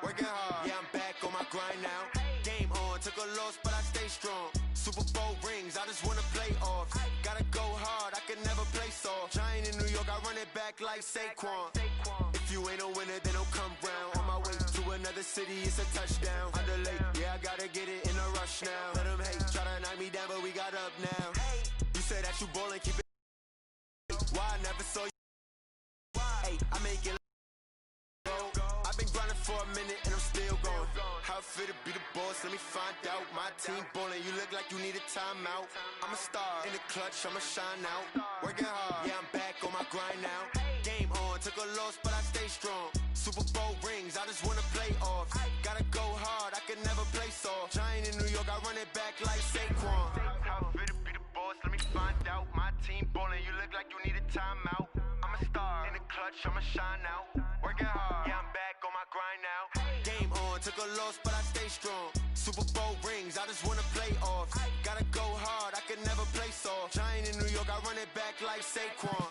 Working hard, yeah, I'm back on my grind now. Game on, took a loss, but I stay strong. Super Bowl rings, I just wanna play off. Gotta go hard, I can never play soft. Giant in New York, I run it back like Saquon. If you ain't a winner, then don't come round. On my way to another city, it's a touchdown. Underlay, yeah, I gotta get it in a rush now. Let them hate, try to knock me down, but we got up now. You said that you ballin', keep it. Why I never saw you? Hey, I make it. I've been grinding for a minute and I'm still going. How it feel to be the boss, let me find out. My team ballin', you look like you need a timeout. I'm a star in the clutch, I'ma shine out. Working hard, yeah, I'm back on my grind now. Game on, took a loss, but I stay strong. Super Bowl rings, I just wanna play off. Gotta go hard, I can never play soft. Giant in New York, I run it back like Saquon. How it feel to be the boss, let me find out. My team ballin', you look like you need a timeout. I'm a star in the clutch, I'ma shine out. Working hard, yeah, I'm back on my grind now. Game on, took a loss, but I stay strong. Super Bowl rings, I just wanna play off. Gotta go hard, I can never play soft. Giant in New York, I run it back like Saquon.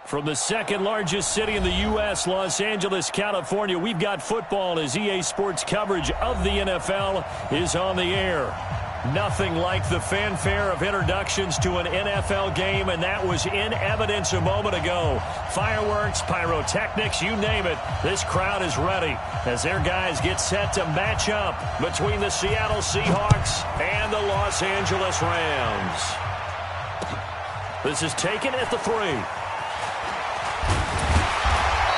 From the second largest city in the U.S., Los Angeles, California, we've got football as EA Sports coverage of the NFL is on the air. Nothing like the fanfare of introductions to an NFL game, and that was in evidence a moment ago. Fireworks, pyrotechnics, you name it. This crowd is ready as their guys get set to match up between the Seattle Seahawks and the Los Angeles Rams. This is taken at the 3.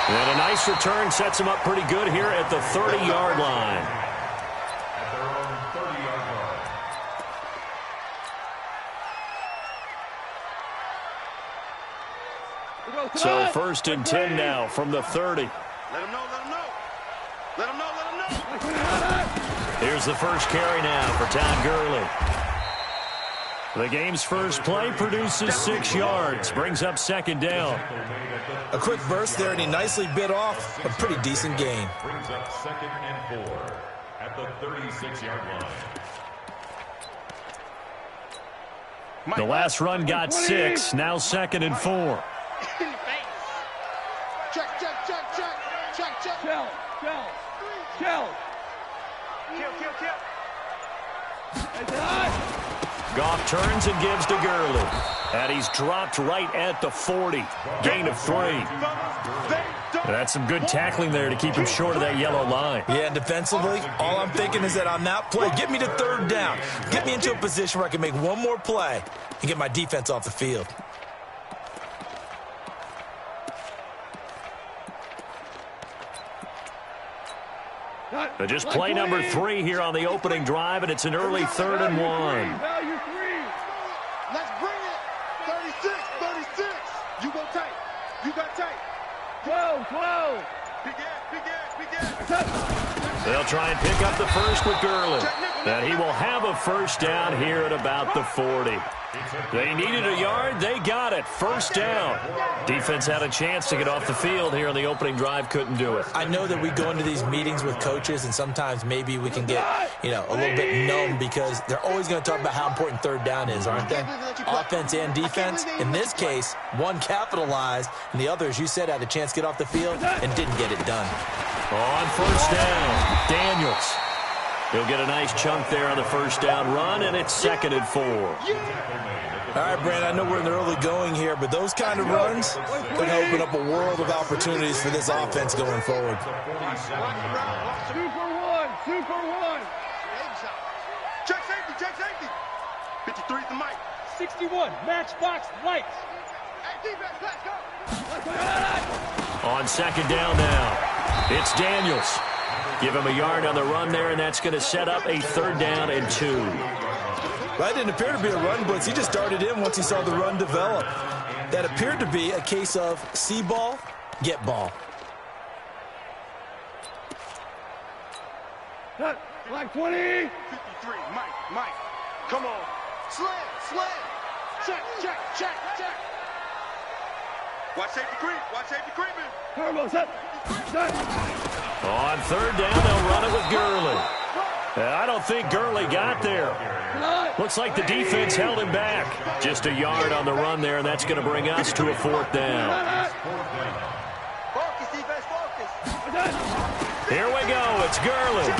And a nice return sets him up pretty good here at the 30-yard line. At their own 30-yard line. So first and 10 now from the 30. Let him know, let him know. Let him know, let him know. Here's the first carry now for Todd Gurley. The game's first play produces 6 yards, brings up second down. A quick burst there, and he nicely bit off a pretty decent gain. Brings up second and 4 at the 36-yard line. The last run got 6, now second and 4. Check, check, check, check, check, check. Kill. Goff turns and gives to Gurley. And he's dropped right at the 40. Gain of 3. That's some good tackling there to keep him short of that yellow line. Yeah, and defensively, all I'm thinking is that on that play, get me to third down. Get me into a position where I can make one more play and get my defense off the field. Just play number 3 here on the opening drive, and it's an early 3rd and 1. Value 3. Let's bring it. 36. You go tight. You got tight. 12. Begin. They'll try and pick up the first with Gurley. And he will have a first down here at about the 40. They needed a yard. They got it. First down. Defense had a chance to get off the field here on the opening drive. Couldn't do it. I know that we go into these meetings with coaches, and sometimes maybe we can get, a little bit numb because they're always going to talk about how important third down is, aren't they? Offense and defense. In this case, one capitalized, and the other, as you said, had a chance to get off the field and didn't get it done. On first down, Daniels. He'll get a nice chunk there on the first down run, and it's second and 4. All right, Brandon, I know we're in the early going here, but those kind of runs could open up a world of opportunities for this offense going forward. 2 for 1. Check safety. 53 is the mic. 61, matchbox lights. Hey, defense, let's go. On second down now, it's Daniels. Give him a yard on the run there, and that's going to set up a 3rd down and 2. That didn't appear to be a run blitz. He just darted in once he saw the run develop. That appeared to be a case of see ball, get ball. Like 20. 53, Mike. Come on. Slam. Check. Watch safety creeping. Turbo, set. On 3rd down, they'll run it with Gurley. I don't think Gurley got there. Looks like the defense held him back. Just a yard on the run there, and that's going to bring us to a 4th down. Focus, defense, focus. Here we go. It's Gurley.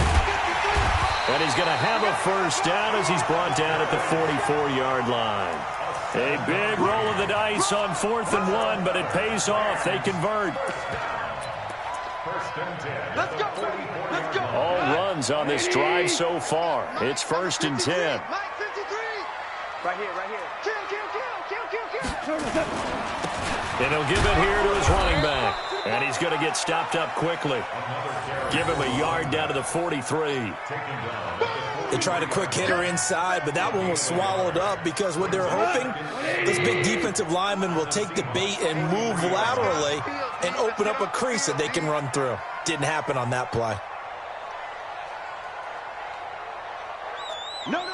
And he's going to have a 1st down as he's brought down at the 44-yard line. A big roll of the dice on 4th and 1, but it pays off. They convert. Let's go, baby. Let's go. All runs on this drive so far. It's 1st and 10. Mike, 53. Right here. Kill. And he'll give it here to his running back. And he's going to get stopped up quickly. Give him a yard down to the 43. They tried a quick hitter inside, but that one was swallowed up because what they're hoping, this big defensive lineman will take the bait and move laterally and open up a crease that they can run through. Didn't happen on that play. No.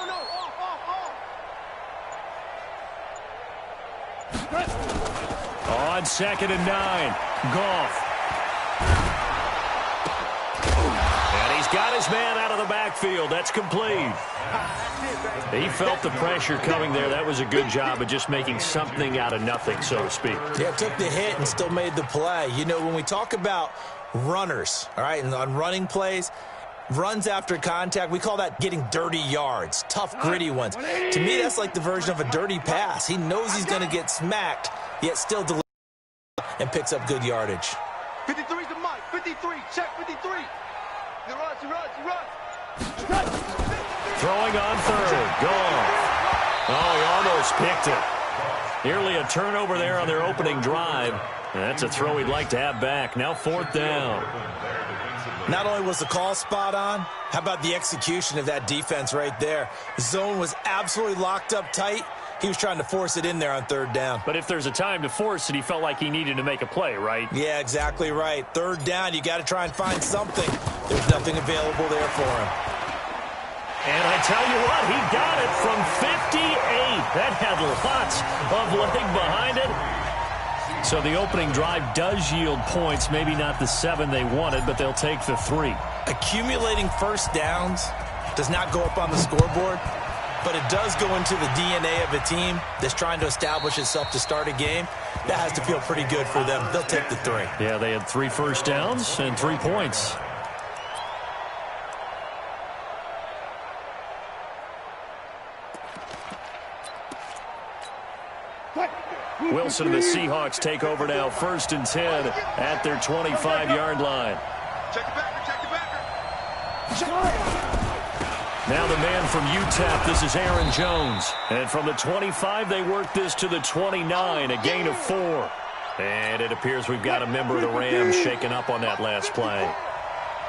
On 2nd and 9, Goff. And he's got his man out of the backfield. That's complete. He felt the pressure coming there. That was a good job of just making something out of nothing, so to speak. Yeah, took the hit and still made the play. You know, when we talk about runners, all right, and on running plays, runs after contact, we call that getting dirty yards, tough, gritty ones. To me, that's like the version of a dirty pass. He knows he's going to get smacked, yet still delivers and picks up good yardage. 53's the Mike. 53. Check 53. He runs. Throwing on 3rd. Goff. Oh, he almost picked it. Nearly a turnover there on their opening drive. And that's a throw he'd like to have back. Now 4th down. Not only was the call spot on, how about the execution of that defense right there? The zone was absolutely locked up tight. He was trying to force it in there on 3rd down. But if there's a time to force it, he felt like he needed to make a play, right? Yeah, exactly right. 3rd down, you got to try and find something. There's nothing available there for him. And I tell you what, he got it from 58. That had lots of leg behind it. So the opening drive does yield points, maybe not the 7 they wanted, but they'll take the 3. Accumulating 1st downs does not go up on the scoreboard, but it does go into the DNA of a team that's trying to establish itself to start a game. That has to feel pretty good for them. They'll take the 3. Yeah, they had 3 first downs and 3 points. Wilson and the Seahawks take over now, 1st and 10 at their 25-yard line. Check the backer. Now the man from UTEP, this is Aaron Jones. And from the 25, they work this to the 29, a gain of 4. And it appears we've got a member of the Rams shaken up on that last play.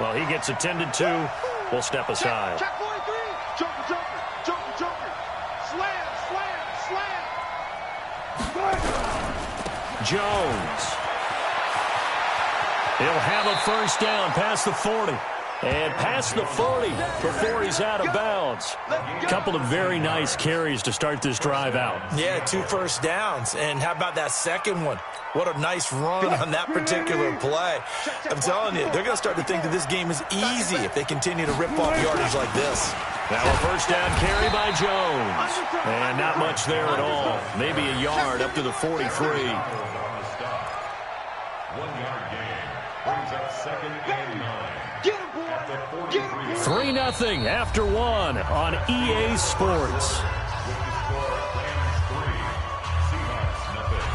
Well, he gets attended to. We'll step aside. Check 43. Joker. Slam. Jones. He'll have a 1st down past the 40. And past the 40 before he's out of bounds. A couple of very nice carries to start this drive out. Yeah, 2 first downs. And how about that second one? What a nice run on that particular play. I'm telling you, they're going to start to think that this game is easy if they continue to rip off yardage like this. Now a 1st down carry by Jones. And not much there at all. Maybe a yard up to the 43. 1-yard gain brings up 2nd and 9. 3-0 after 1 on EA Sports. With the score, Rams 3, Seahawks nothing.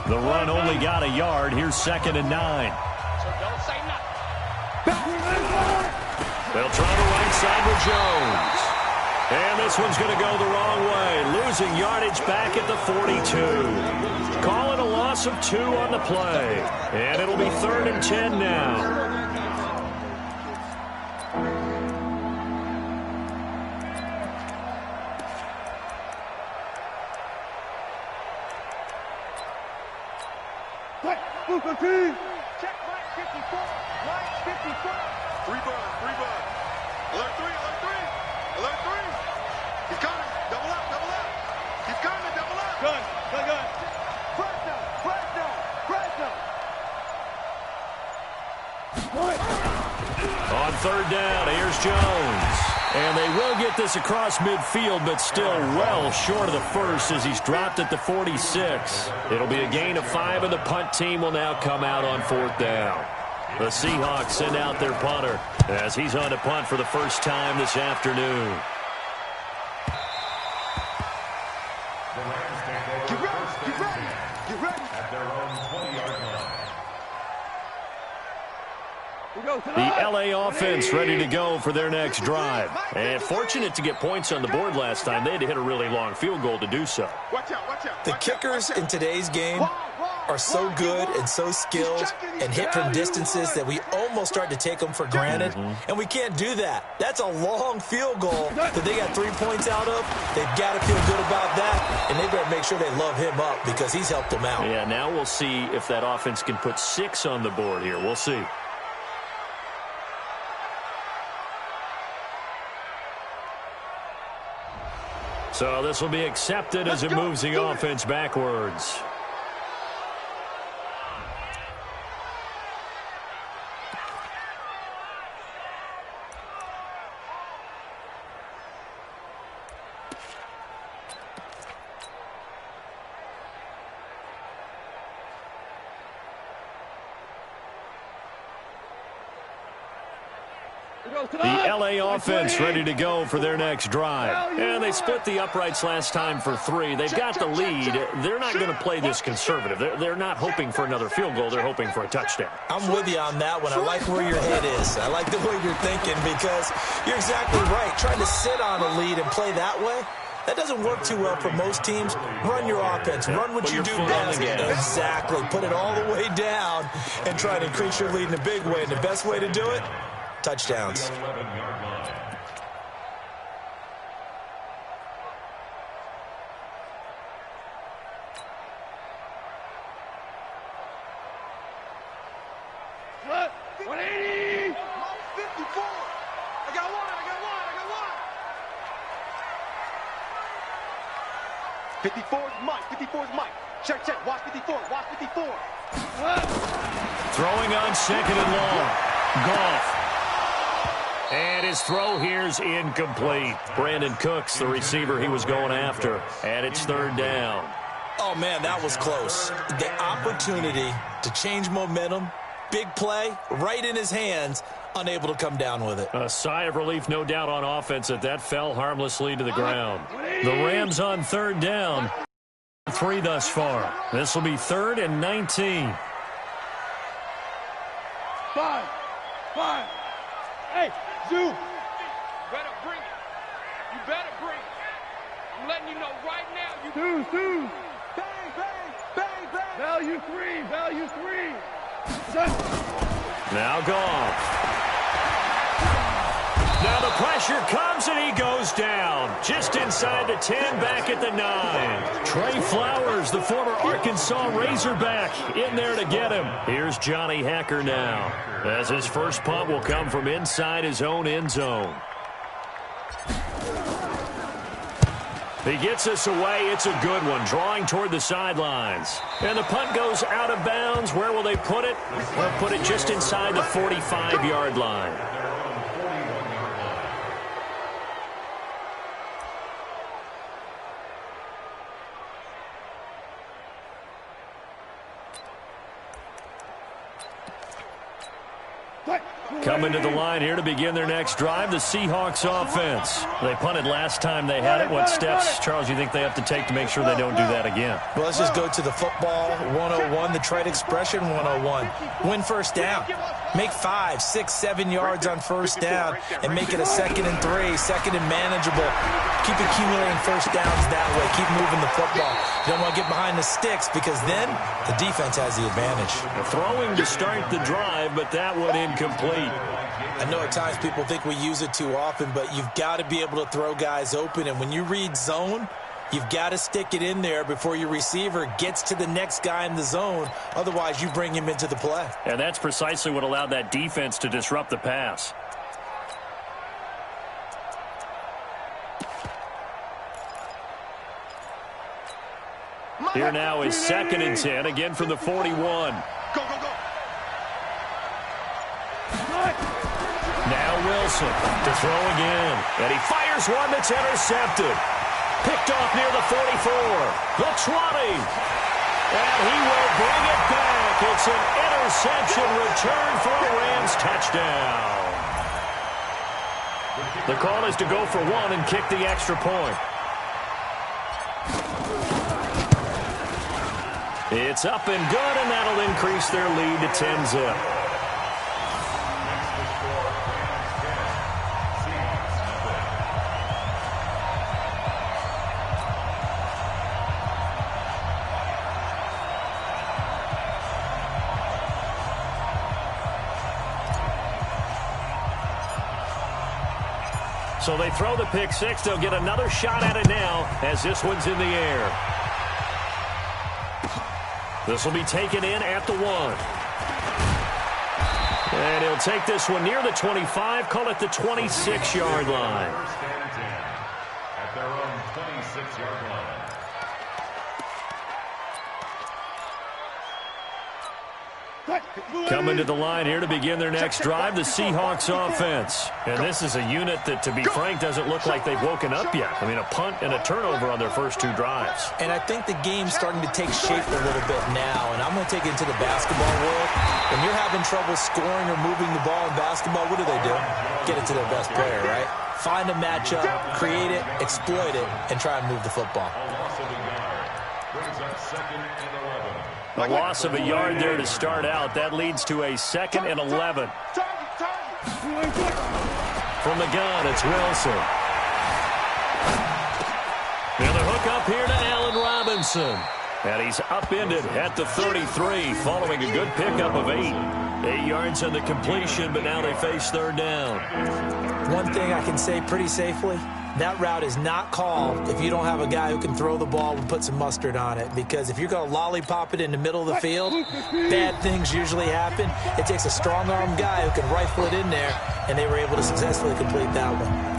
The run only got a yard. Here's 2nd and 9. They'll try the right side with Jones. And this one's going to go the wrong way, losing yardage back at the 42. Call it a loss of 2 on the play. And it'll be 3rd and 10 now. Check line 54. Line 54. 3 bud. Alert 3. Alert 3. He's coming. Double up. He's coming. Double up. Gun. On 3rd down, here's Jones. And they will get this across midfield, but still well short of the first as he's dropped at the 46. It'll be a gain of 5, and the punt team will now come out on 4th down. The Seahawks send out their punter as he's on to punt for the first time this afternoon. Get ready. At their own 20-yard line. The L.A. offense ready to go for their next drive. And fortunate to get points on the board last time. They had to hit a really long field goal to do so. Watch out. The kickers in today's game are so good and so skilled and hit from distances that we almost start to take them for granted. And we can't do that. That's a long field goal that they got 3 points out of. They've got to feel good about that, and they better make sure they love him up because he's helped them out. Yeah, now we'll see if that offense can put 6 on the board here. We'll see. So this will be accepted as it moves the offense backwards. The L.A. offense ready to go for their next drive. And they split the uprights last time for 3. They've got the lead. They're not going to play this conservative. They're not hoping for another field goal. They're hoping for a touchdown. I'm with you on that one. I like where your head is. I like the way you're thinking because you're exactly right. Trying to sit on a lead and play that way, that doesn't work too well for most teams. Run your offense. Run what you do best. Exactly. Put it all the way down and try to increase your lead in a big way. And the best way to do it, touchdowns. 11-yard line. What? 180. 54. I got one. 54 is Mike. Check. Watch 54. Throwing on 2nd and long. Goff. And his throw here's incomplete. Brandon Cooks, the receiver he was going after. And it's 3rd down. Oh, man, that was close. The opportunity to change momentum, big play, right in his hands, unable to come down with it. A sigh of relief, no doubt, on offense that fell harmlessly to the ground. The Rams on 3rd down. 3 thus far. This will be 3rd and 19. 5. Hey, Zoo. You better bring it. I'm letting you know right now. Two. Bang. Value 3. Now Goff. Now the pressure comes and he goes down. Just inside the 10, back at the 9. Trey Flowers, the former Arkansas Razorback, in there to get him. Here's Johnny Hacker now, as his first punt will come from inside his own end zone. He gets us away. It's a good one, drawing toward the sidelines. And the punt goes out of bounds. Where will they put it? They'll put it just inside the 45-yard line. Coming to the line here to begin their next drive, the Seahawks offense. They punted last time they had it. What steps, Charles, you think they have to take to make sure they don't do that again? Well, let's just go to the football 101, the trade expression 101. Win first down. Make 5, 6, 7 yards on first down and make it a 2nd and 3, second and manageable. Keep accumulating first downs that way. Keep moving the football. You don't want to get behind the sticks because then the defense has the advantage. Throwing to start the drive, but that one incomplete. I know at times people think we use it too often, but you've got to be able to throw guys open. And when you read zone, you've got to stick it in there before your receiver gets to the next guy in the zone. Otherwise, you bring him into the play. And that's precisely what allowed that defense to disrupt the pass. Here now is 2nd and 10, again from the 41. Go, go, go. Now Wilson to throw again. And he fires one that's intercepted. Picked off near the 44. The 20. And he will bring it back. It's an interception return for a Rams touchdown. The call is to go for one and kick the extra point. It's up and good, and that'll increase their lead to 10-zip. So they throw the pick six. They'll get another shot at it now as this one's in the air. This will be taken in at the 1. And he'll take this one near the 25, call it the 26-yard line. At their own 26-yard line. Coming to the line here to begin their next drive, the Seahawks offense. And this is a unit that, to be frank, doesn't look like they've woken up yet. I mean, a punt and a turnover on their first 2 drives. And I think the game's starting to take shape a little bit now. And I'm going to take it into the basketball world. When you're having trouble scoring or moving the ball in basketball, what do? Get it to their best player, right? Find a matchup, create it, exploit it, and try and move the football. A loss of a yard there to start out. That leads to a 2nd and 11. From the gun, it's Wilson. Another hook up here to Allen Robinson. And he's upended at the 33 following a good pickup of 8. 8 yards on the completion, but now they face 3rd down. One thing I can say pretty safely, that route is not called if you don't have a guy who can throw the ball and put some mustard on it. Because if you're going to lollipop it in the middle of the field, bad things usually happen. It takes a strong-arm guy who can rifle it in there, and they were able to successfully complete that one.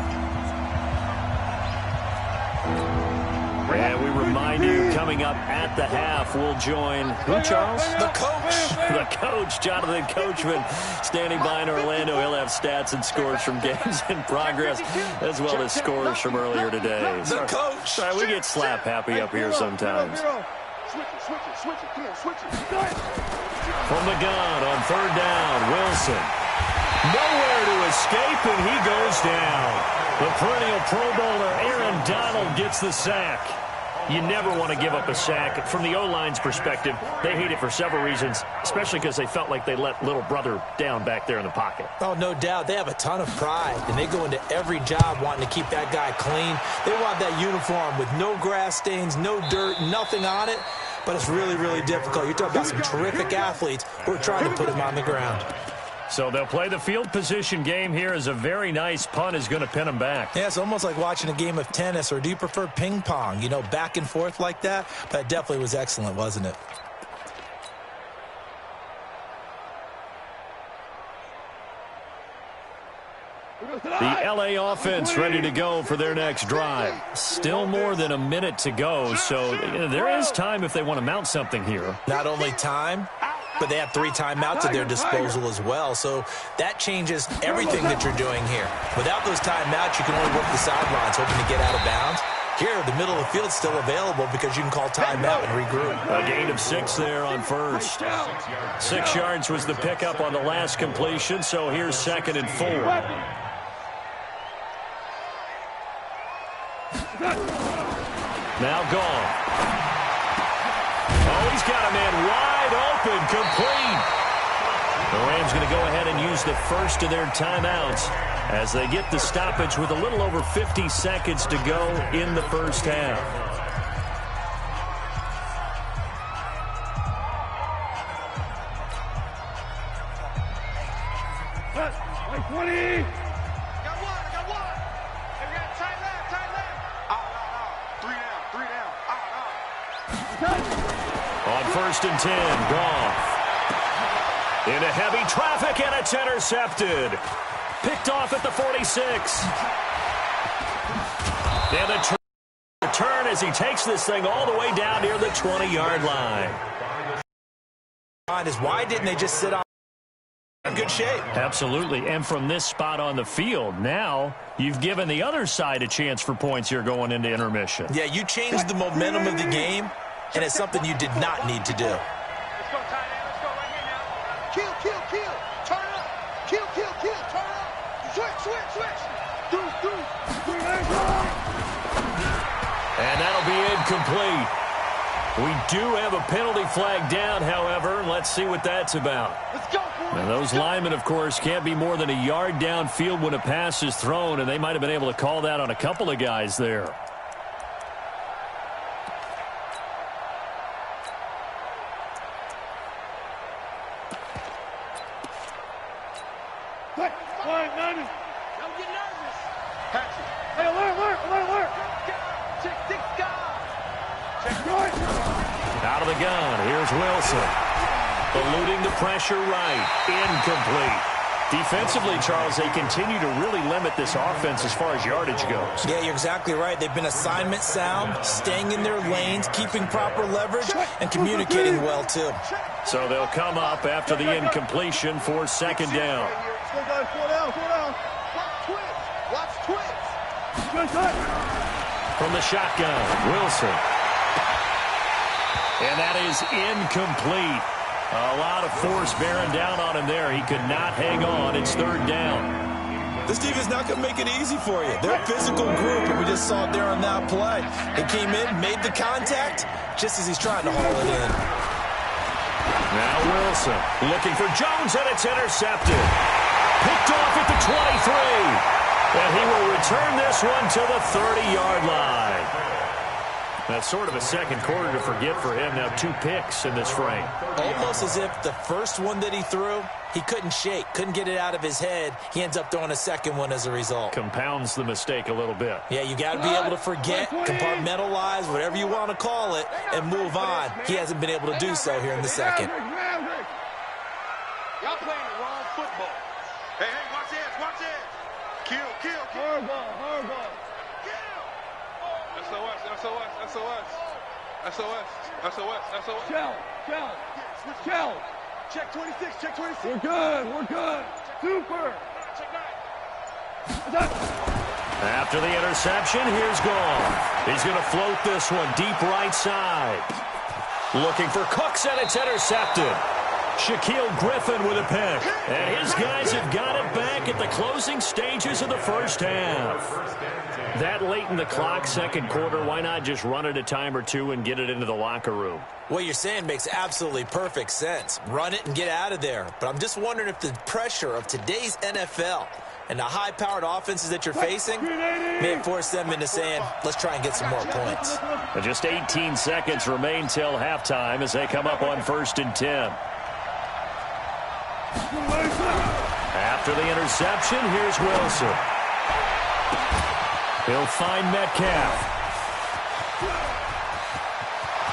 And we remind you, coming up at the half, we'll join, who, Charles? The coach. The coach, Jonathan Coachman, standing by in Orlando. He'll have stats and scores from games in progress, as well as scores from earlier today. The coach. Sorry, we get slap happy up here sometimes. Switch it. Come on, switch it. From the gun on 3rd down, Wilson. Nowhere to escape, and he goes down. The perennial Pro Bowler Aaron Donald gets the sack. You never want to give up a sack. From the O-line's perspective, they hate it for several reasons, especially because they felt like they let little brother down back there in the pocket. Oh, no doubt. They have a ton of pride, and they go into every job wanting to keep that guy clean. They want that uniform with no grass stains, no dirt, nothing on it. But it's really, really difficult. You're talking about some terrific athletes who are trying to put him on the ground. So they'll play the field position game here as a very nice punt is going to pin them back. Yeah, it's almost like watching a game of tennis, or do you prefer ping pong? You know, back and forth like that? But it definitely was excellent, wasn't it? The LA offense ready to go for their next drive. Still more than a minute to go, so there is time if they want to mount something here. Not only time, but they have 3 timeouts at their disposal as well. So that changes everything that you're doing here. Without those timeouts, you can only work the sidelines, hoping to get out of bounds. Here, the middle of the field's still available because you can call timeout and regroup. A gain of 6 there on first. 6 yards was the pickup on the last completion, so here's 2nd and 4. Now gone. Oh, he's got a man wide open, complete. The Rams going to go ahead and use the first of their timeouts as they get the stoppage with a little over 50 seconds to go in the first half. Like 20. Got one. Hey, we got tight left. Out. 3 down. Out. On 1st and 10, Goff. Into heavy traffic, and it's intercepted. Picked off at the 46. And the return as he takes this thing all the way down near the 20-yard line. Why didn't they just sit on in good shape? Absolutely, and from this spot on the field, now you've given the other side a chance for points here going into intermission. Yeah, you changed the momentum of the game, and it's something you did not need to do. Let's go, tight end. Let's go right here now. Kill. Turn up. Kill. Turn up. Switch. And that'll be incomplete. We do have a penalty flag down, however. Let's see what that's about. Let's go, boys. And those linemen, of course, can't be more than a yard downfield when a pass is thrown, and they might have been able to call that on a couple of guys there. Don't get nervous. Patrick. Hey, alert. Check 6 guys. Out of the gun, here's Wilson. Eluding the pressure right. Incomplete. Defensively, Charles, they continue to really limit this offense as far as yardage goes. Yeah, you're exactly right. They've been assignment sound, staying in their lanes, keeping proper leverage, and communicating well, too. So they'll come up after the incompletion for 2nd down. Watch twins. From the shotgun, Wilson. And that is incomplete. A lot of force bearing down on him there. He could not hang on. It's 3rd down. This team is not going to make it easy for you. They're a physical group, and we just saw it there on that play. He came in, made the contact, just as he's trying to haul it in. Now Wilson looking for Jones, and it's intercepted. Picked off at the 23. And he will return this one to the 30-yard line. That's sort of a second quarter to forget for him. Now 2 picks in this frame. Almost as if the first one that he threw, he couldn't shake, couldn't get it out of his head. He ends up throwing a second one as a result. Compounds the mistake a little bit. Yeah, you got to be able to forget, compartmentalize, whatever you want to call it, and move on. He hasn't been able to do so here in the second. Y'all playing the wrong football. Hey, watch this. Kill. Hardball. SOS. Shell. Check 26. We're good. Super. Check 9. After the interception, here's Goff. He's going to float this one deep right side. Looking for Cooks, and it's intercepted. Shaquille Griffin with a pick. And his guys have got it back at the closing stages of the first half. That late in the clock, second quarter, why not just run it a time or two and get it into the locker room? What you're saying makes absolutely perfect sense. Run it and get out of there. But I'm just wondering if the pressure of today's NFL and the high-powered offenses that you're facing may force them into saying, let's try and get some more points. And just 18 seconds remain till halftime as they come up on 1st and 10. After the interception, here's Wilson. He'll find Metcalf.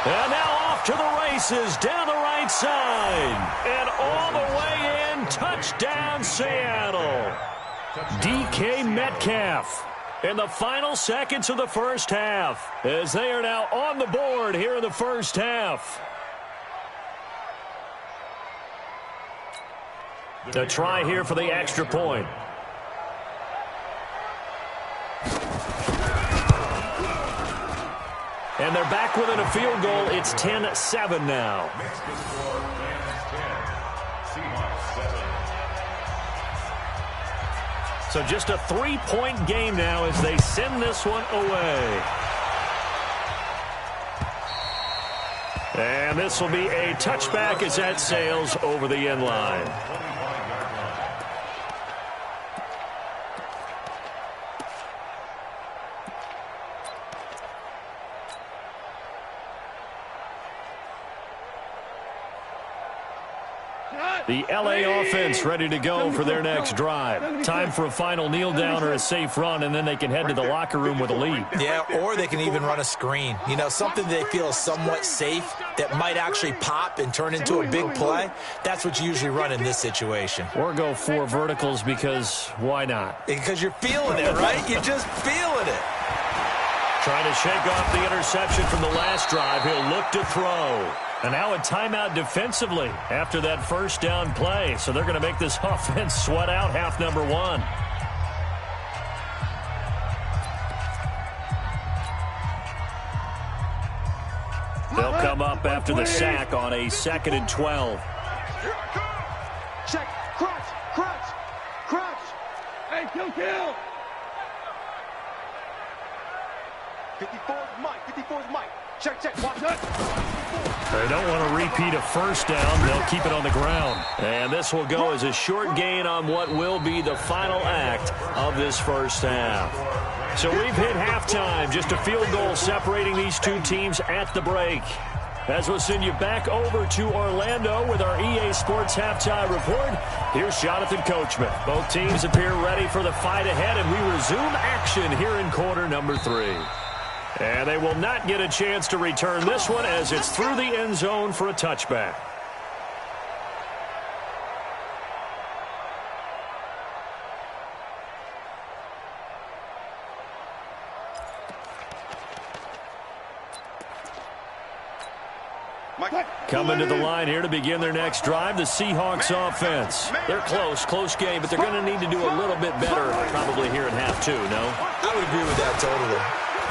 And now off to the races, down the right side. And all the way in, touchdown Seattle. DK Metcalf in the final seconds of the first half as they are now on the board here in the first half. A try here for the extra point. And they're back within a field goal. It's 10-7 now. So just a 3-point game now as they send this one away. And this will be a touchback as that sails over the end line. The LA offense ready to go for their next drive. Time for a final kneel down or a safe run, and then they can head to the locker room with a lead. Yeah, or they can even run a screen. You know, something they feel is somewhat safe that might actually pop and turn into a big play. That's what you usually run in this situation. Or go 4 verticals because why not? Because you're feeling it, right? You're just feeling it. Trying to shake off the interception from the last drive. He'll look to throw. And now a timeout defensively after that first down play. So they're going to make this offense sweat out half number 1. They'll come up after the sack on a 2nd and 12. Check. Crunch. Hey, kill. 54's Mike. Check. Watch that. They don't want to repeat a first down. They'll keep it on the ground. And this will go as a short gain on what will be the final act of this first half. So we've hit halftime. Just a field goal separating these two teams at the break. As we'll send you back over to Orlando with our EA Sports Halftime Report, here's Jonathan Coachman. Both teams appear ready for the fight ahead, and we resume action here in quarter number 3. And they will not get a chance to return this one as it's through the end zone for a touchback. Coming to the line here to begin their next drive, the Seahawks offense. They're close game, but they're going to need to do a little bit better probably here in half 2, no? I would agree with that totally.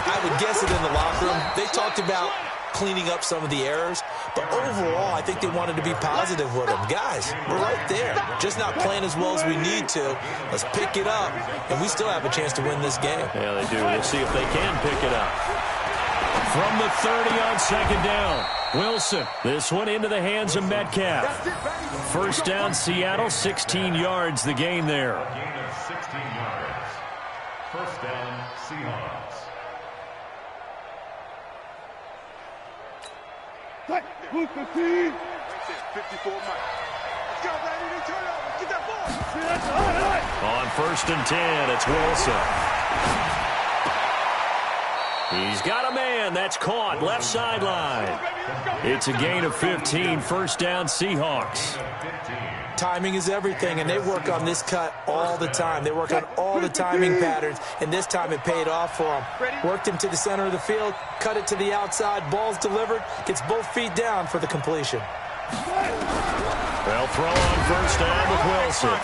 I would guess it in the locker room. They talked about cleaning up some of the errors, but overall, I think they wanted to be positive with them. Guys, we're right there. Just not playing as well as we need to. Let's pick it up, and we still have a chance to win this game. Yeah, they do. We'll see if they can pick it up. From the 30 on 2nd down, Wilson. This one into the hands of Metcalf. First down, Seattle, 16 yards the gain there. A gain of 16 yards. First down, Seahawks. Who's the team? 54 Mike. Let's go, Brandon. Turn over. Get that ball. On 1st and 10, it's Wilson. He's got a man. That's caught. Left sideline. It's a gain of 15. First down, Seahawks. Timing is everything, and they work on this cut all the time. They work on all the timing patterns, and this time it paid off for them. Worked him to the center of the field, cut it to the outside, ball's delivered, gets both feet down for the completion. They'll throw on first down with Wilson.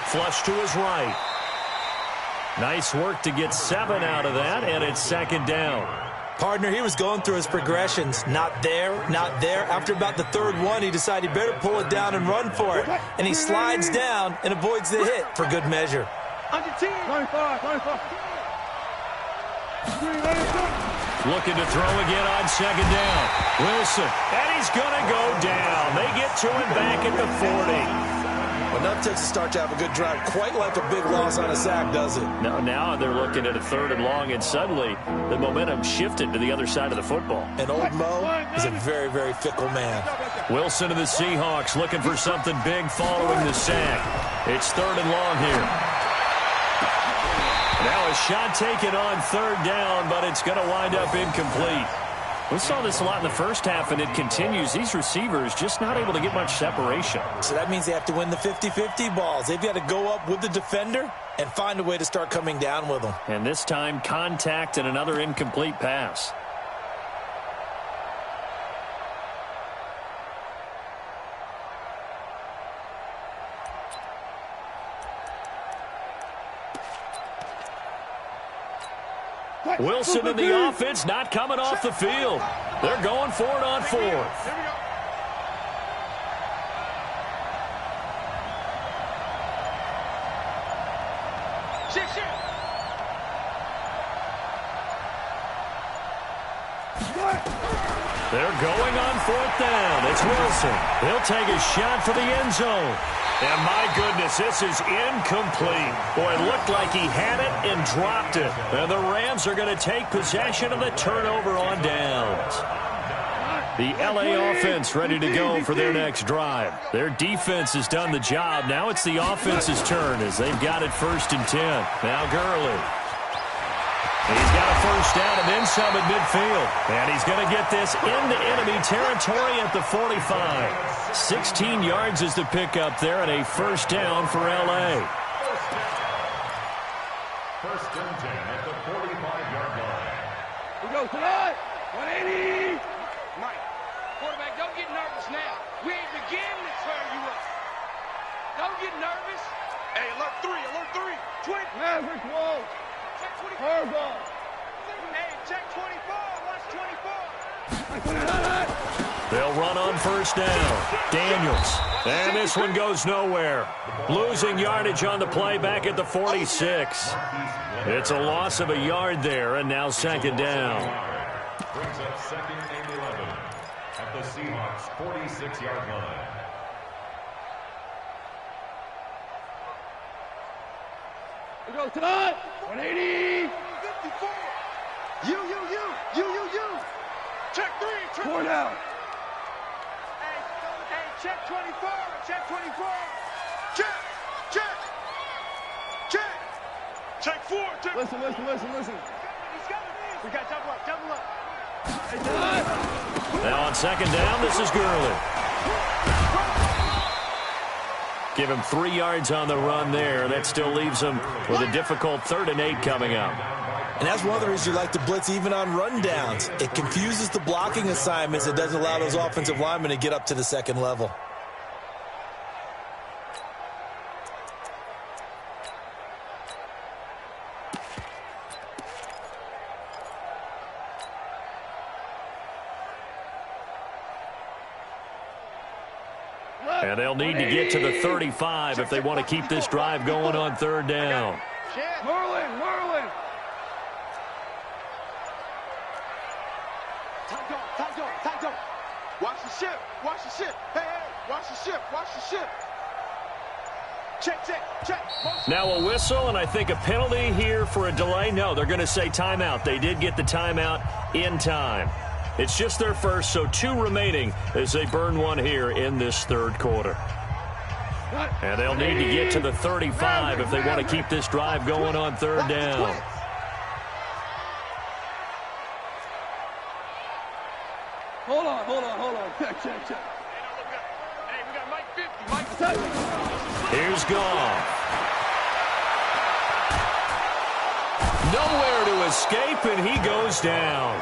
Flush to his right. Nice work to get 7 out of that, and it's 2nd down. Partner, he was going through his progressions. Not there. After about the 3rd one, he decided he better pull it down and run for it. And he slides down and avoids the hit for good measure. Looking to throw again on 2nd down. Wilson, and he's going to go down. They get to him back at the 40. Enough takes to start to have a good drive. Quite like a big loss on a sack, does it? Now they're looking at a 3rd and long, and suddenly the momentum shifted to the other side of the football. And old Mo is a very, very fickle man. Wilson of the Seahawks looking for something big following the sack. It's 3rd and long here. Now a shot taken on 3rd down, but it's going to wind up incomplete. We saw this a lot in the first half, and it continues. These receivers just not able to get much separation. So that means they have to win the 50-50 balls. They've got to go up with the defender and find a way to start coming down with them. And this time, contact and another incomplete pass. Wilson and the offense not coming off the field. They're going for it on fourth. They're going on fourth down. It's Wilson. He'll take a shot for the end zone. And my goodness, this is incomplete. Boy, it looked like he had it and dropped it. And the Rams are going to take possession of the turnover on downs. The LA offense ready to go for their next drive. Their defense has done the job. Now it's the offense's turn as they've got it 1st and 10. Now Gurley. He's got a first down and then some at midfield. And he's going to get this into enemy territory at the 45. 16 yards is the pickup there and a first down for L.A. First and 10 at the 45-yard line. We go tonight. 180. Mike, quarterback, don't get nervous now. We ain't beginning to turn you up. Don't get nervous. Hey, alert 3, alert 3. 20. Maverick wall. Check 24. Curveball. Hey, check 24. Watch 24. They'll run on first down. Daniels. And this one goes nowhere. Losing yardage on the play back at the 46. It's a loss of a yard there, and now second down. Brings up second and 11 at the Seahawks' 46-yard line. We go tonight. 180. 54. You. Check 3. Check 4 down. Hey, check 24. Check 24. Check. Check 4. Check. Listen. He's coming. We got double up. Hey, tonight. Now on second down, this is Gurley. Give him 3 yards on the run there. That still leaves him with a difficult 3rd and 8 coming up. And that's one of the reasons you like to blitz even on rundowns. It confuses the blocking assignments. It doesn't allow those offensive linemen to get up to the second level. And they'll need to get to the 35 if they want to keep this drive going on 3rd down. Merlin. Tight go. Watch the ship. Hey, watch the ship. Check. Now a whistle and I think a penalty here for a delay. No, they're going to say timeout. They did get the timeout in time. It's just their first, so 2 remaining as they burn one here in this 3rd quarter. And they'll need to get to the 35 if they want to keep this drive going on 3rd down. Hold on. Check. Hey, we got Mike 50. Here's Goff. Nowhere to escape, and he goes down.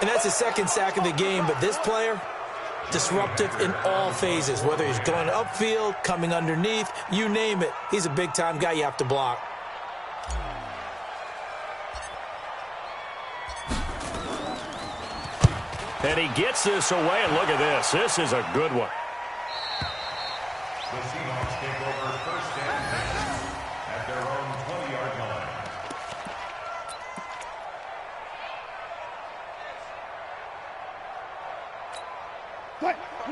And that's his 2nd sack of the game, but this player, disruptive in all phases, whether he's going upfield, coming underneath, you name it. He's a big-time guy you have to block. And he gets this away, and look at this. This is a good one. The Seahawks take over first and 10 at their own 20-yard line.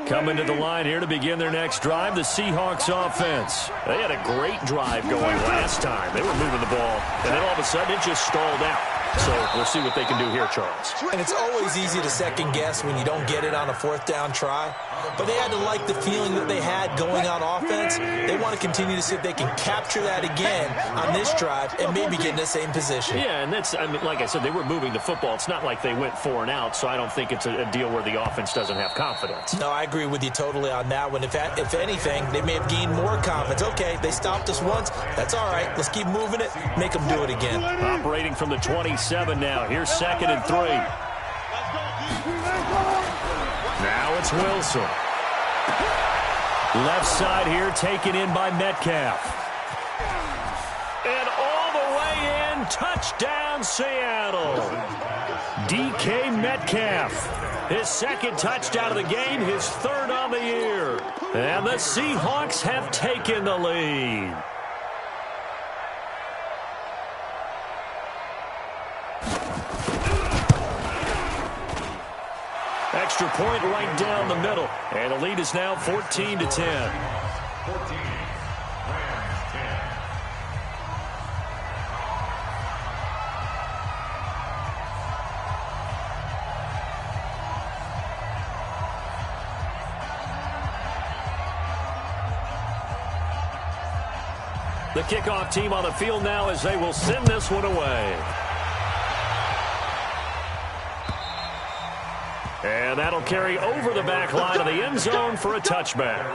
Coming to the line here to begin their next drive, the Seahawks offense. They had a great drive going last time. They were moving the ball, and then all of a sudden it just stalled out. So we'll see what they can do here, Charles. And it's always easy to second guess when you don't get it on a 4th down try. But they had to like the feeling that they had going on offense. They want to continue to see if they can capture that again on this drive and maybe get in the same position. Yeah, and that's, I mean, like I said, they were moving the football. It's not like they went 4 and out, so I don't think it's a deal where the offense doesn't have confidence. No, I agree with you totally on that one. If anything, they may have gained more confidence. Okay, they stopped us once. That's all right. Let's keep moving it. Make them do it again. Operating from the 27 now. Here's 2nd and 3. Now it's Wilson. Left side here taken in by Metcalf. And all the way in touchdown, Seattle. DK Metcalf, his second touchdown of the game, his third on the year. And the Seahawks have taken the lead. Extra point right down the middle. And the lead is now 14-10. 14, Rams 10. The kickoff team on the field now as they will send this one away. And that'll carry over the back line of the end zone for a touchback.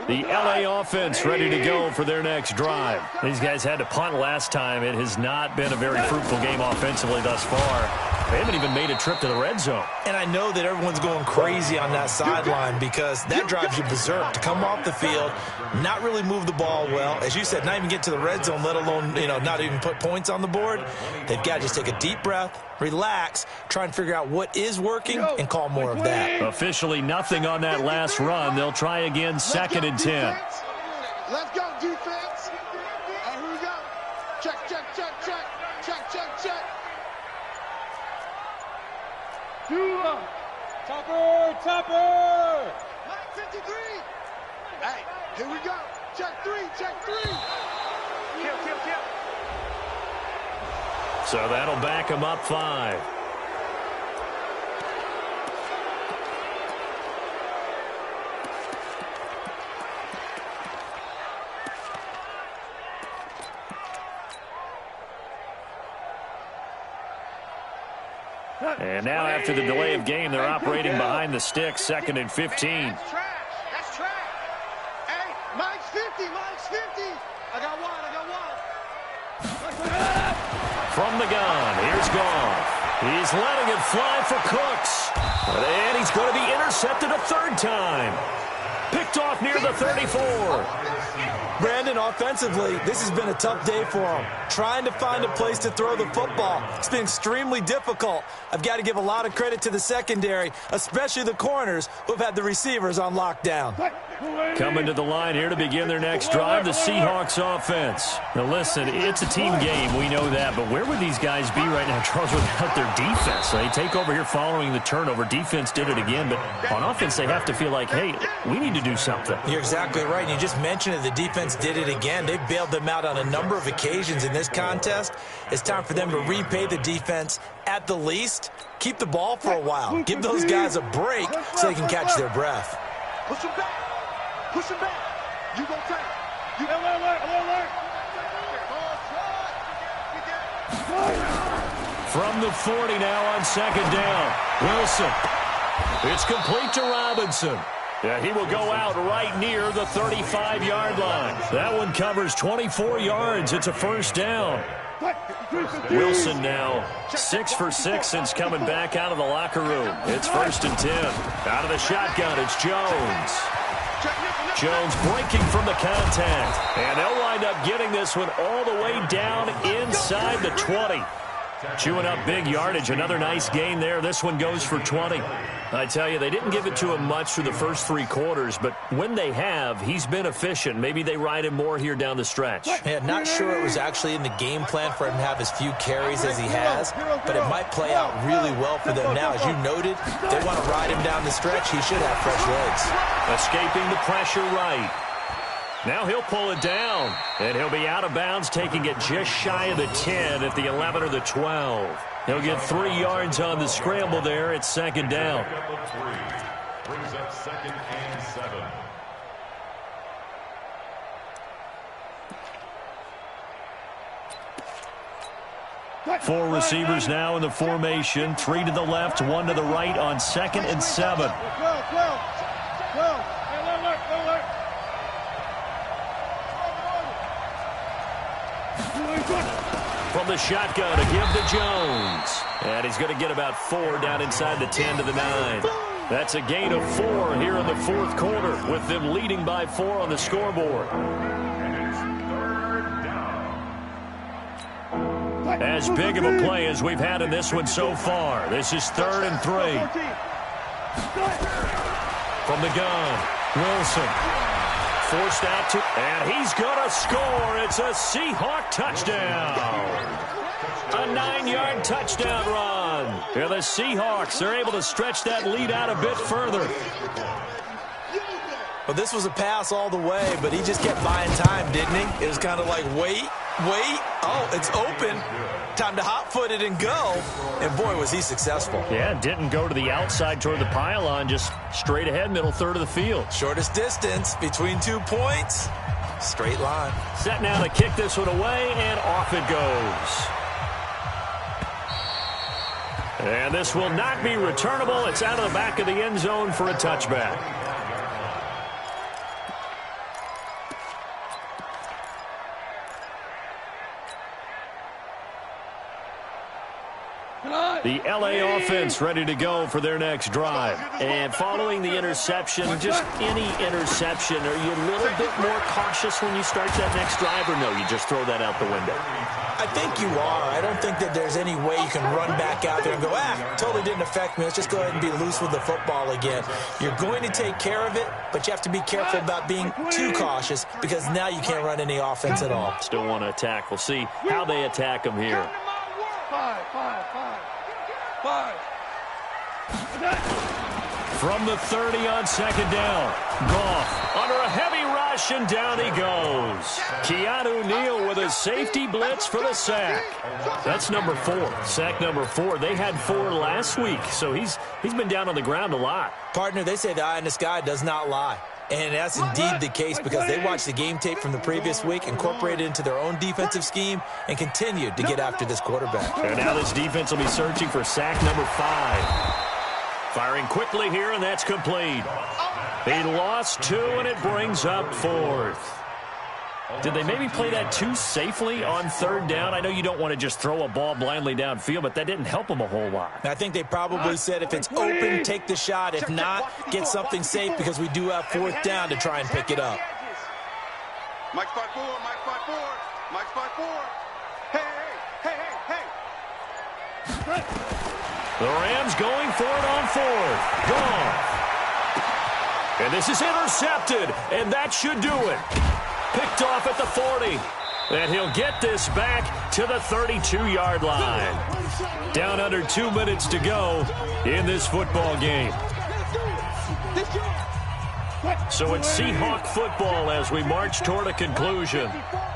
The LA offense ready to go for their next drive. These guys had to punt last time. It has not been a very fruitful game offensively thus far. They haven't even made a trip to the red zone. And I know that everyone's going crazy on that sideline because that drives you berserk to come off the field, not really move the ball well. As you said, not even get to the red zone, let alone, not even put points on the board. They've got to just take a deep breath, relax, try and figure out what is working, and call more of that. Officially nothing on that last run. They'll try again, 2nd and 10. Let's go, defense. And here we go. Check, check, check, check. Check, check, check. Topper! 953. Hey, here we go. Check 3, check 3. Kill. So that'll back them up 5. And now after the delay of game, they're operating behind the sticks, 2nd and 15. That's trash. Hey, Mike's 50. I got one. From the gun, here's Goff. He's letting it fly for Cooks. And he's going to be intercepted a third time. Picked off near the 34. Brandon, offensively, this has been a tough day for him. Trying to find a place to throw the football. It's been extremely difficult. I've got to give a lot of credit to the secondary, especially the corners who've had the receivers on lockdown. Coming to the line here to begin their next drive, the Seahawks offense. Now listen, it's a team game, we know that, but where would these guys be right now, Charles, without their defense? They take over here following the turnover. Defense did it again, but on offense they have to feel like, hey, we need to do something. You're exactly right, and you just mentioned it. The defense did it again. They bailed them out on a number of occasions in this contest. It's time for them to repay the defense at the least. Keep the ball for a while. Give those guys a break so they can catch their breath. Push him back. You go take. Alert! From the 40 now on 2nd down. Wilson. It's complete to Robinson. Yeah, he will go out right near the 35-yard line. That one covers 24 yards. It's a first down. Wilson now 6 for 6 since coming back out of the locker room. It's 1st and 10. Out of the shotgun, it's Jones. Jones breaking from the contact. And they'll wind up getting this one all the way down inside the 20. Chewing up big yardage. Another nice gain there. This one goes for 20. I tell you, they didn't give it to him much through the first 3 quarters, but when they have, he's been efficient. Maybe they ride him more here down the stretch. Yeah, not sure it was actually in the game plan for him to have as few carries as he has, but it might play out really well for them now. As you noted, if they want to ride him down the stretch, he should have fresh legs. Escaping the pressure right. Now he'll pull it down, and he'll be out of bounds, taking it just shy of the 10 at the 11 or the 12. He'll get 3 yards on the scramble there. It's 2nd down. Brings up 2nd and 7. 4 receivers now in the formation. 3 to the left, 1 to the right on 2nd and 7. From the shotgun, a give to Jones. And he's going to get about 4 down inside the 10 to the 9. That's a gain of 4 here in the fourth quarter, with them leading by 4 on the scoreboard. As big of a play as we've had in this one so far. This is 3rd and 3. From the gun, Wilson. Forced out to, and he's going to score. It's a Seahawk touchdown. A 9-yard touchdown run. And the Seahawks are able to stretch that lead out a bit further. Well, this was a pass all the way, but he just kept buying time, didn't he? It was kind of like, wait. Oh, it's open. Time to hot-foot it and go. And, boy, was he successful. Yeah, didn't go to the outside toward the pylon, just straight ahead, middle third of the field. Shortest distance between 2 points. Straight line. Set now to kick this one away, and off it goes. And this will not be returnable. It's out of the back of the end zone for a touchback. The L.A. offense ready to go for their next drive. And following the interception, just any interception, are you a little bit more cautious when you start that next drive, or no, you just throw that out the window? I think you are. I don't think that there's any way you can run back out there and go, totally didn't affect me. Let's just go ahead and be loose with the football again. You're going to take care of it, but you have to be careful about being too cautious because now you can't run any offense at all. Still want to attack. We'll see how they attack them here. From the 30 on second down. Goff under a heavy rush, and down he goes. Keanu Neal with a safety blitz for the sack. That's number 4. Sack number 4. They had 4 last week, so he's been down on the ground a lot. Partner, they say the eye in the sky does not lie. And that's indeed the case because they watched the game tape from the previous week, incorporated it into their own defensive scheme, and continued to get after this quarterback. And now this defense will be searching for sack number 5. Firing quickly here, and that's complete. He lost 2, and it brings up 4th. Did they maybe play that too safely on 3rd down? I know you don't want to just throw a ball blindly downfield, but that didn't help them a whole lot. I think they probably said if it's open, take the shot. If not, get something safe because we do have 4th down to try and pick it up. Mike spot 4, Mike spot 4, Mike spot 4. Hey. The Rams going for it on 4th. Gone. And this is intercepted, and that should do it. Picked off at the 40. And he'll get this back to the 32-yard line. Down under 2 minutes to go in this football game. So it's Seahawk football as we march toward a conclusion.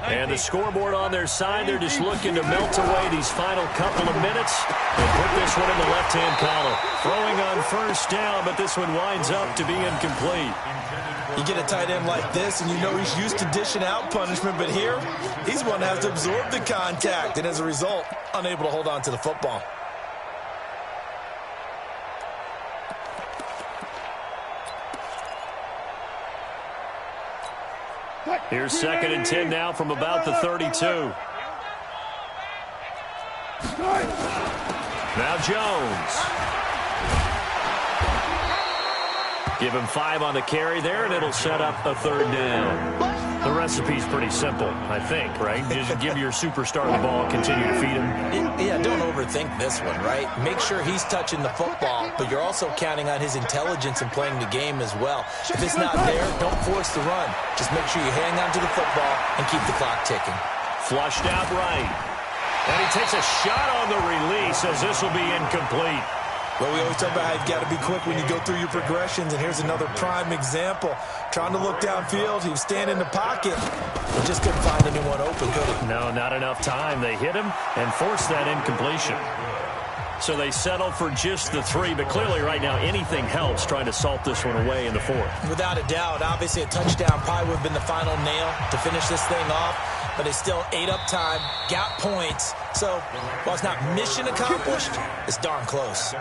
And the scoreboard on their side, they're just looking to melt away these final couple of minutes and put this one in the left-hand column. Throwing on 1st down, but this one winds up to be incomplete. You get a tight end like this, and you know he's used to dishing out punishment, but here, he's one that has to absorb the contact, and as a result, unable to hold on to the football. Here's 2nd and 10 now from about the 32. Now Jones. Give him 5 on the carry there, and it'll set up a 3rd down. The recipe's pretty simple, I think, right? Just give your superstar the ball and continue to feed him. Yeah, don't overthink this one, right? Make sure he's touching the football, but you're also counting on his intelligence in playing the game as well. If it's not there, don't force the run. Just make sure you hang on to the football and keep the clock ticking. Flushed out right. And he takes a shot on the release as this will be incomplete. Well, we always talk about how you've got to be quick when you go through your progressions, and here's another prime example. Trying to look downfield, he was standing in the pocket, but just couldn't find anyone open, could he? No, not enough time. They hit him and forced that incompletion. So they settle for just the 3, but clearly right now anything helps trying to salt this one away in the 4th. Without a doubt, obviously a touchdown probably would have been the final nail to finish this thing off, but they still ate up time, got points. So while it's not mission accomplished, it's darn close.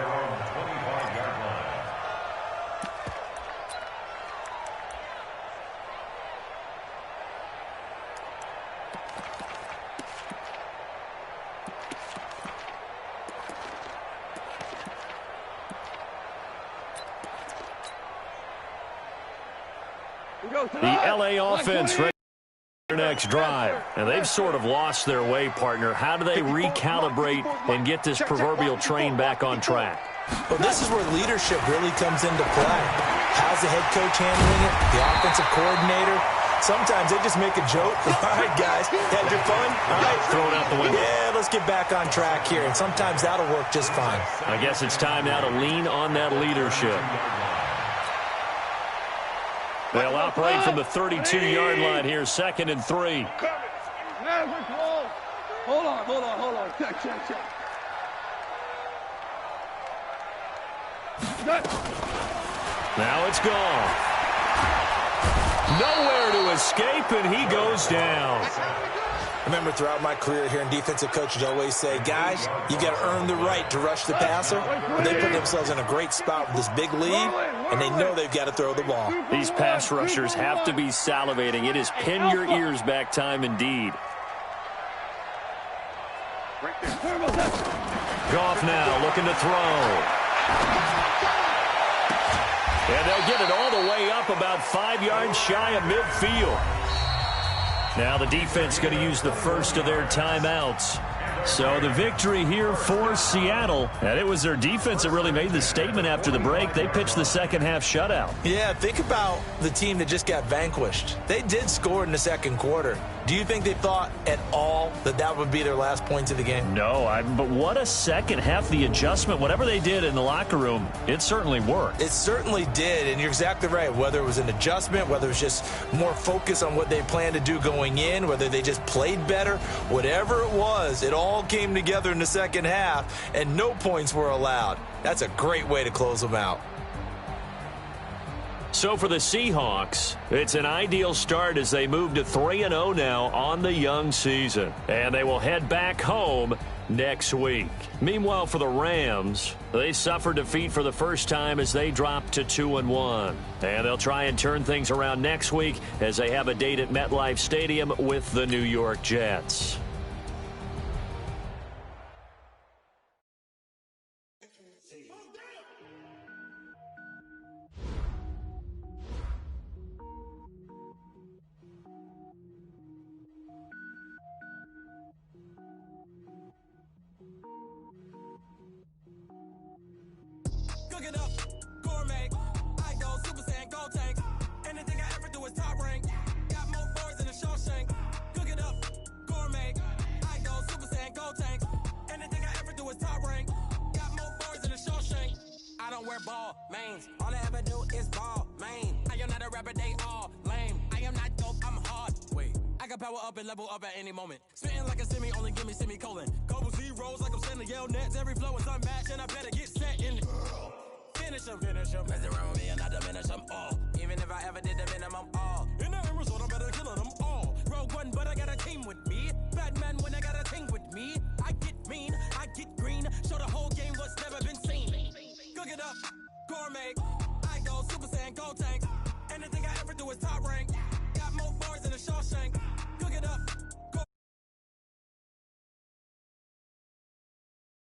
The LA offense ready for their next drive. And they've sort of lost their way, partner. How do they recalibrate and get this proverbial train back on track? Well, this is where leadership really comes into play. How's the head coach handling it? The offensive coordinator? Sometimes they just make a joke. All right, guys, had your fun? All right. Throw it out the window. Yeah, let's get back on track here. And sometimes that'll work just fine. I guess it's time now to lean on that leadership. They'll operate from the 32-yard line here, 2nd and 3. Hold on. Check. Now it's gone. Nowhere to escape, and he goes down. I remember throughout my career hearing defensive coaches always say, guys, you got to earn the right to rush the passer. But they put themselves in a great spot with this big lead, and they know they've got to throw the ball. These pass rushers have to be salivating. It is pin your ears back time indeed. Goff now looking to throw. And they'll get it all the way up about 5 yards shy of midfield. Now the defense going to use the first of their timeouts. So the victory here for Seattle. And it was their defense that really made the statement after the break. They pitched the second half shutout. Yeah, think about the team that just got vanquished. They did score in the second quarter. Do you think they thought at all that that would be their last points of the game? No, but what a second half. The adjustment, whatever they did in the locker room, it certainly worked. It certainly did, and you're exactly right. Whether it was an adjustment, whether it was just more focus on what they planned to do going in, whether they just played better, whatever it was, it all came together in the second half, and no points were allowed. That's a great way to close them out. So for the Seahawks, it's an ideal start as they move to 3-0 now on the young season. And they will head back home next week. Meanwhile, for the Rams, they suffered defeat for the first time as they dropped to 2-1. And they'll try and turn things around next week as they have a date at MetLife Stadium with the New York Jets. Cooking up, gourmet. I go Super Saiyan, gold tank. Anything I ever do is top rank. Got more boys than a Shawshank. Cooking up, gourmet. I go Super Saiyan, gold tank. Anything I ever do is top rank. Got more boys than a Shawshank. I don't wear ball mains. All I ever do is ball main. I am not a rapper, they all lame. I am not dope, I'm hard. Wait, I can power up and level up at any moment. Spitting like a semi, only give me semicolon. Couple zeros like I'm sending yell nets. Every flow is unmatched, and I better get set in. Finish them. Mess around with me and I diminish them all. Even if I ever did the minimum all.